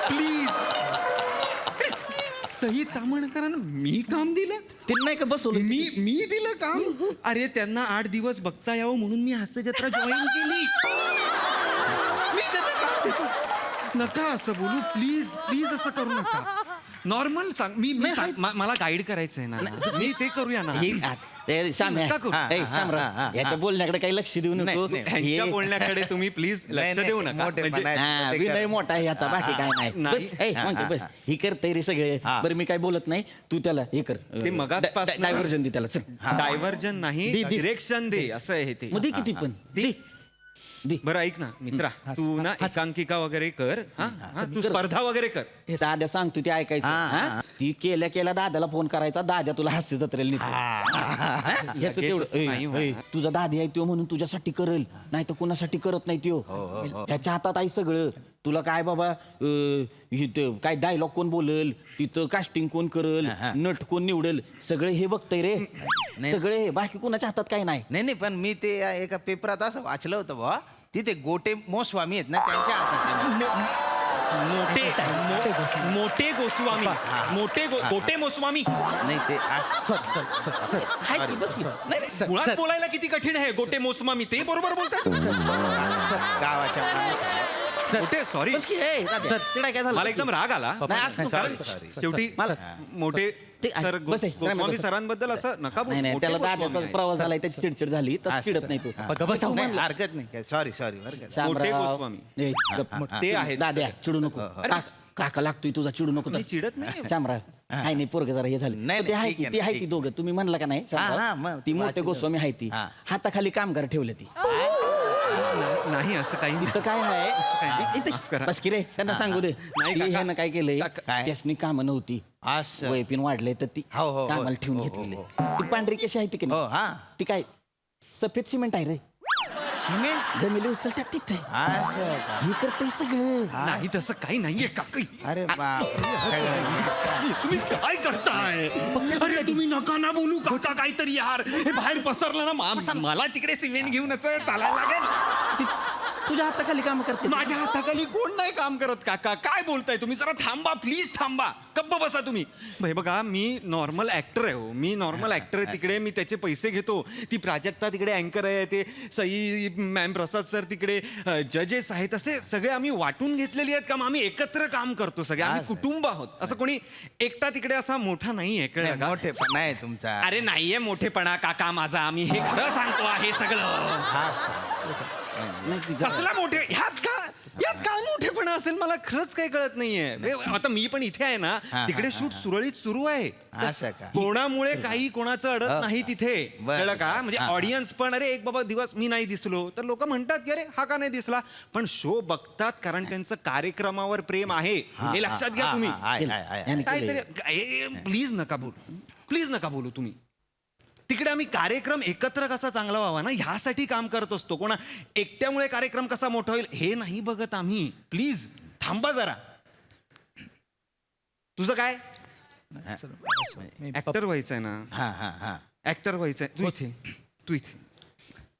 प्लीज सही तामणकरांना मी काम दिलं ते नाही का बसवलं मी दिलं काम अरे त्यांना 8 दिवस बघता यावं म्हणून मी हास्य जत्रा जॉईन केली मी त्यांना काम देतो नका असं बोलू प्लीज असं करू नका नॉर्मल सांग मला गाईड करायचंय ना मी ते करूया ना नका करू. याच्या बोलण्याकडे काही लक्ष देऊ नको ह्यांच्या बोलण्याकडे तुम्ही प्लीज लक्ष देऊ नका म्हणजे विनय मोठा आहे याचा बाकी काय नाही बस, म्हणजे बस ही करतय रे सगळे बरं मी काय बोलत नाही तू त्याला हे कर ते मगाचपासून डायव्हर्जन दे त्याला चल डायव्हर्जन नाही डिरेक्शन दे असं आहे ते मध्ये किती पण दे बरं ऐक ना मित्रा तू ना एकांकिका वगैरे कर तू स्पर्धा वगैरे कर दाद्या सांगतो ते ऐकायचं हा? ती केल्या दाद्याला फोन करायचा दाद्या तुला हास्य जत्रेला ह्याचं तेवढं तुझा दादी आहे तो म्हणून तुझ्यासाठी करेल नाही तर कुणासाठी करत नाही त्यो ह्याच्या हातात आहे सगळं तुला काय बाबा काय डायलॉग कोण बोलल तिथं कास्टिंग कोण करल नट कोण निवडेल सगळे हे बघतय रे सगळे बाकी कोणाच्या हातात काही नाही नाही पण मी ते एका पेपरात असं वाचलं होतं बा तिथे गोटे मोस्वामी आहेत ना त्यांच्या हातात मोठे गोस्वामी गोटे मोस्वामी नाही ते मुळात बोलायला किती कठीण आहे गोटे मोस्वामी ते बरोबर बोलतात गावाच्या मोठे सॉरी मला एकदम राग आला शेवटी मोठे सर गोस्वामी सरांबद्दल असं नका बोलू. त्याला दाद्याचा प्रवास झालाय त्याची चिडचिड झाली तर चिडत नाही तू हरकत नाही सॉरी मोठे गोस्वामी ते आहे दाद्या चिडू नको काका लागतोय तुझा चिडू नको चिडत नाही शामराव नाही नाही पोरग जरा हे झालं नाही, ते आहे ठीक की आहे, ती आहे ठीक ती दोघं तुम्ही म्हणला का नाही शामराव? ती मोठे गोस्वामी आहे ती हाताखाली कामगार ठेवले ती नाही असं काही इथं काय आहे बस की रे त्यांना सांगू दे ह्यानं काय केलंय त्यासनी कामं नव्हती वयपिन वाढले तर ती कामाला ठेवून घेतलेली ती पांढरी कशी आहे ती ती काय सफेद सिमेंट आहे रे सिमेंट गमिले उचलतात तिथे हे करते सगळं नाही तसं काही नाहीये अरे तुम्ही काय करताय अरे तुम्ही नका ना बोलू काका काहीतरी यार हे बाहेर पसरलं ना मला तिकडे सिमेंट घेऊन चालायला लागेल तुझ्या हाताखाली काम करते माझ्या हाताखाली कोण नाही काम करत काका काय बोलताय तुम्ही जरा थांबा प्लीज थांबा गप्प बसा तुम्ही भाई बघा मी नॉर्मल ऍक्टर आहे मी नॉर्मल ऍक्टर आहे तिकडे मी त्याचे पैसे घेतो ती प्राजक्ता तिकडे अँकर आहे ते सई मॅम प्रसाद सर तिकडे जजेस आहेत असे सगळे आम्ही वाटून घेतलेली आहेत काम आम्ही एकत्र काम करतो सगळे आम्ही कुटुंब आहोत असं कोणी एकटा तिकडे असा मोठा नाहीये कळलं का मोठेपणा आहे तुमचा अरे नाहीये मोठेपणा काका माझा आम्ही हे खरं सांगतो आहे सगळं कसला मोठे यात काय मोठेपणा असेल मला खरंच काही कळत नाहीये आता मी पण इथे आहे ना तिकडे शूट सुरळीत सुरू आहे असं का कोणामुळे काही कोणाचं अडत नाही तिथे कळलं का म्हणजे ऑडियन्स पण अरे एक बाबा दिवस मी नाही दिसलो तर लोक म्हणतात की अरे हा का नाही दिसला पण शो बघतात कारण त्यांचं कार्यक्रमावर प्रेम आहे हे लक्षात घ्या तुम्ही काहीतरी प्लीज नका बोलू तुम्ही तिकडे आम्ही कार्यक्रम एकत्र कसा चांगला व्हावा ना ह्यासाठी काम करत असतो कोणा एकट्यामुळे कार्यक्रम कसा मोठा होईल हे नाही बघत आम्ही प्लीज थांबा जरा तुझं काय ऍक्टर व्हायचंय ना ऍक्टर व्हायचंय तू इथे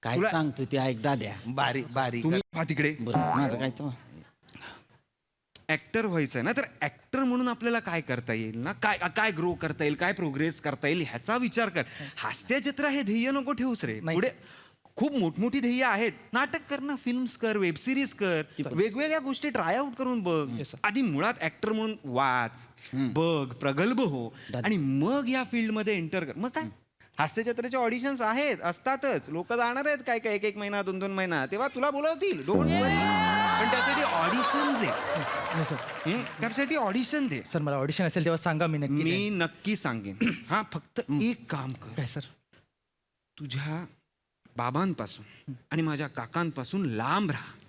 काय सांगतो ते ऐक दाद्या बारीक तुम्ही तिकडे माझं काय तर ऍक्टर व्हायचंय ना तर ऍक्टर म्हणून आपल्याला काय करता येईल ना काय ग्रो करता येईल काय प्रोग्रेस करता येईल ह्याचा विचार कर हास्य जत्रा हे ध्येय नको ठेवूस रे पुढे खूप मोठमोठी ध्येय आहेत नाटक कर ना फिल्म्स कर वेब सिरीज कर वेगवेगळ्या गोष्टी ट्राय आउट करून बघ आधी मुळात ऍक्टर म्हणून वाच बघ प्रगल्भ हो आणि मग या फील्डमध्ये एंटर कर मग काय हास्य जत्रेचे ऑडिशन्स असतातच लोक जाणार आहेत काय काय एक महिना 2 महिना तेव्हा तुला बोलवतील डोंट वरी पण त्यासाठी ऑडिशन दे त्यासाठी ऑडिशन दे सर मला ऑडिशन असेल तेव्हा सांगा मी नक्की सांगेन हा फक्त एक काम कर काय सर तुझ्या बाबांपासून आणि माझ्या काकांपासून लांब राहा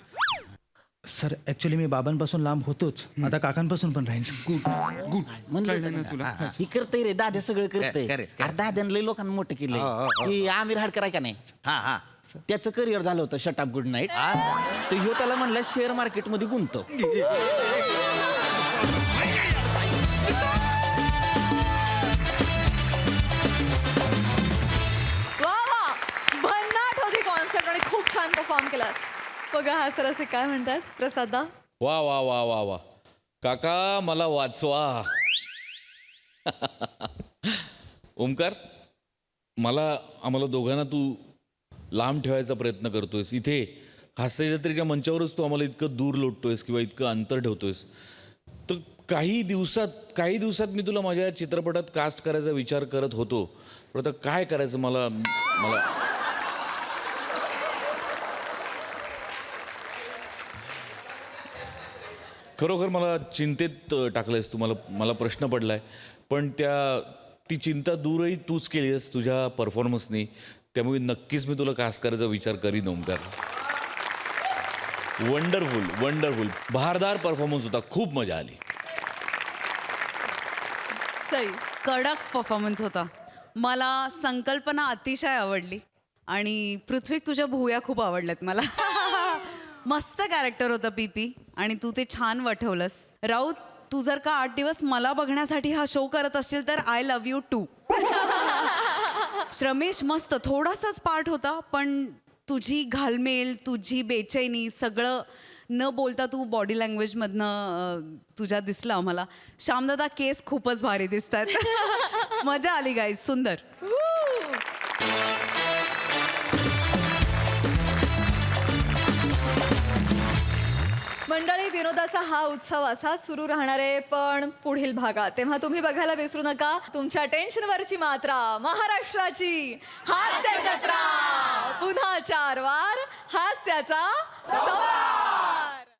सर ऍक्च्युली मी बाबांपासून लांब होतोच आता काकांपासून पण राहीन गुड म्हणलं ना तुला ही करतय रे दाद्या सगळं करतय अरे दाद्यानं लय लोकांना मोठं केलंय की आमिर हाडकर आहे का नाही त्याचं करिअर झालं होतं शट अप गुड नाईट तर ह्यो त्याला म्हणलं शेअर मार्केटमध्ये गुंतव भन्नाट होती कॉन्सर्ट आणि खूप छान परफॉर्म केला बघा हा सर असे काय म्हणतात प्रसादा वा वा वा वा वा काका मला वाचवा ओमकार आम्हाला दोघांना तू लांब ठेवायचा प्रयत्न करतोयस इथे हास्य जत्रेच्या मंचावरच तू आम्हाला इतकं दूर लोटतोयस किंवा इतकं अंतर ठेवतोयस तर काही दिवसात मी तुला माझ्या चित्रपटात कास्ट करायचा विचार करत होतो, पण आता काय करायचं मला खरोखर मला चिंतेत टाकलंयस तू. मला प्रश्न पडलाय, पण ती चिंता दूरही तूच केली आहेस तुझ्या परफॉर्मन्सनी. त्यामुळे नक्कीच मी तुला कास्ट करायचा विचार करीन ओमकार. वंडरफुल बहारदार परफॉर्मन्स होता, खूप मजा आली. सई, कडक परफॉर्मन्स होता. मला संकल्पना अतिशय आवडली आणि पृथ्वी तुझ्या भुवया खूप आवडल्यात मला. मस्त कॅरेक्टर होतं पीपी आणि तू ते छान वठवलंस. राऊत, तू जर का 8 दिवस मला बघण्यासाठी हा शो करत असशील तर आय लव्ह यू टू. श्रमेश, मस्त थोडासाच पार्ट होता, पण तुझी घालमेल, तुझी बेचैनी सगळं न बोलता तू बॉडी लँग्वेजमधनं तुझ्या दिसलं आम्हाला. श्यामदादा, केस खूपच भारी दिसतात. मजा आली गाईज, सुंदर. मंडळी, विनोदाचा हा उत्सव असा सुरू राहणार आहे, पण पुढील भागात. तेव्हा तुम्ही बघायला विसरू नका तुमच्या टेन्शनवरची मात्रा, महाराष्ट्राची हास्य जत्रा. पुन्हा 4 वार हास्याचा संवाद.